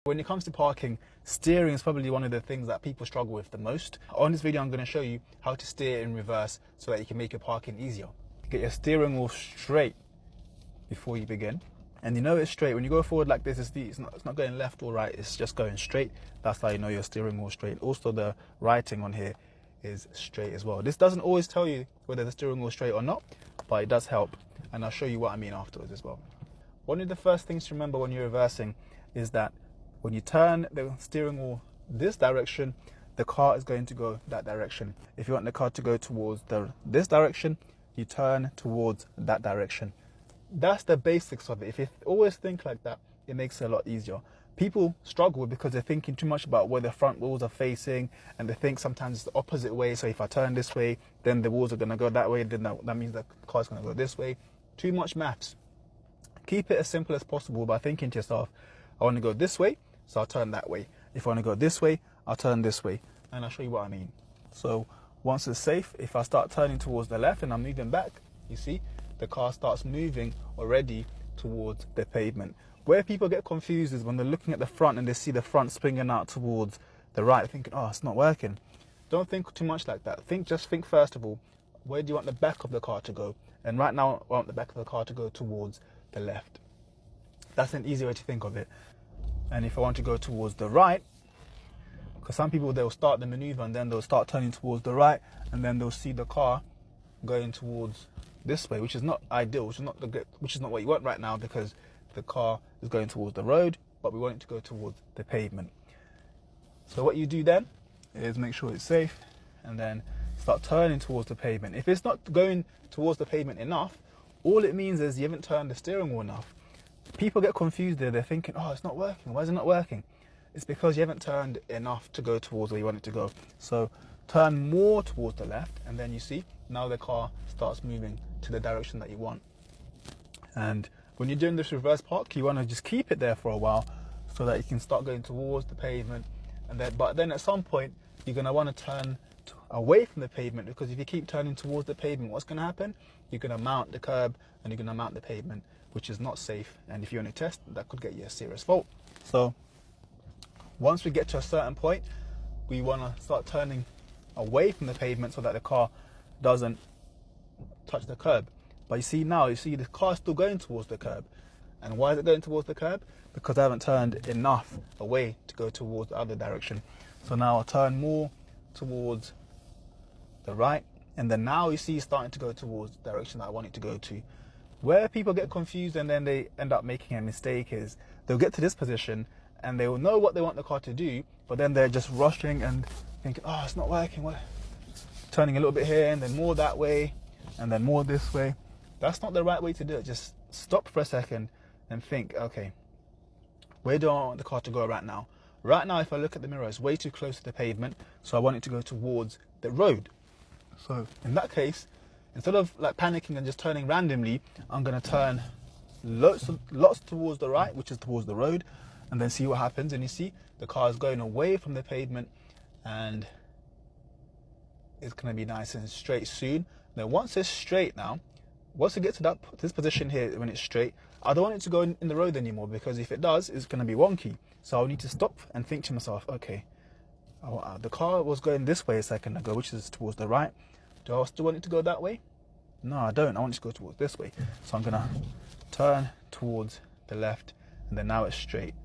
When it comes to parking, steering is probably one of the things that people struggle with the most. On this video, I'm going to show you how to steer in reverse so that you can make your parking easier. Get your steering wheel straight before you begin. And you know it's straight. When you go forward like this, it's not going left or right, it's just going straight. That's how you know your steering wheel straight. Also, the writing on here is straight as well. This doesn't always tell you whether the steering wheel is straight or not, but it does help. And I'll show you what I mean afterwards as well. One of the first things to remember when you're reversing is that when you turn the steering wheel this direction, the car is going to go that direction. If you want the car to go towards this direction, you turn towards that direction. That's the basics of it. If you always think like that, it makes it a lot easier. People struggle because they're thinking too much about where the front wheels are facing, and they think sometimes it's the opposite way. So if I turn this way, then the wheels are going to go that way, then that means the car's going to go this way. Too much maths. Keep it as simple as possible by thinking to yourself, I want to go this way, so I'll turn that way. If I want to go this way, I'll turn this way. And I'll show you what I mean. So once it's safe, if I start turning towards the left and I'm moving back, you see, the car starts moving already towards the pavement. Where people get confused is when they're looking at the front and they see the front springing out towards the right, thinking, oh, it's not working. Don't think too much like that. Just think first of all, where do you want the back of the car to go? And right now, I want the back of the car to go towards the left. That's an easy way to think of it. And if I want to go towards the right, because some people, they'll start the maneuver and then they'll start turning towards the right, and then they'll see the car going towards this way, which is not ideal, which is not what you want right now, because the car is going towards the road, but we want it to go towards the pavement. So what you do then is make sure it's safe and then start turning towards the pavement. If it's not going towards the pavement enough, all it means is you haven't turned the steering wheel enough. People get confused there. They're thinking, oh, it's not working. Why is it not working? It's because you haven't turned enough to go towards where you want it to go. So turn more towards the left, and then you see now the car starts moving to the direction that you want. And when you're doing this reverse park, you want to just keep it there for a while so that you can start going towards the pavement. But then at some point, you're going to want to turn away from the pavement, because if you keep turning towards the pavement, what's going to happen? You're going to mount the curb and you're going to mount the pavement, which is not safe. And if you're on a test, that could get you a serious fault. So once we get to a certain point, we want to start turning away from the pavement so that the car doesn't touch the curb. But you see the car is still going towards the curb. And why is it going towards the curb? Because I haven't turned enough away to go towards the other direction. So now I'll turn more towards the right, and then now you see it's starting to go towards the direction that I want it to go to. Where people get confused and then they end up making a mistake is they'll get to this position and they will know what they want the car to do, but then they're just rushing and thinking, oh, it's not working. What? Turning a little bit here and then more that way and then more this way. That's not the right way to do it. Just stop for a second and think, okay, where do I want the car to go right now? Right now, if I look at the mirror, it's way too close to the pavement, so I want it to go towards the road. So in that case, instead of like panicking and just turning randomly, I'm going to turn lots towards the right, which is towards the road, and then see what happens. And you see the car is going away from the pavement and it's going to be nice and straight soon. Now once it's straight now, once it gets to this position here, when it's straight, I don't want it to go in the road anymore, because if it does, it's going to be wonky. So I'll need to stop and think to myself, okay, the car was going this way a second ago, which is towards the right. Do I still want it to go that way? No, I don't. I want it to go towards this way. So I'm going to turn towards the left, and then now it's straight.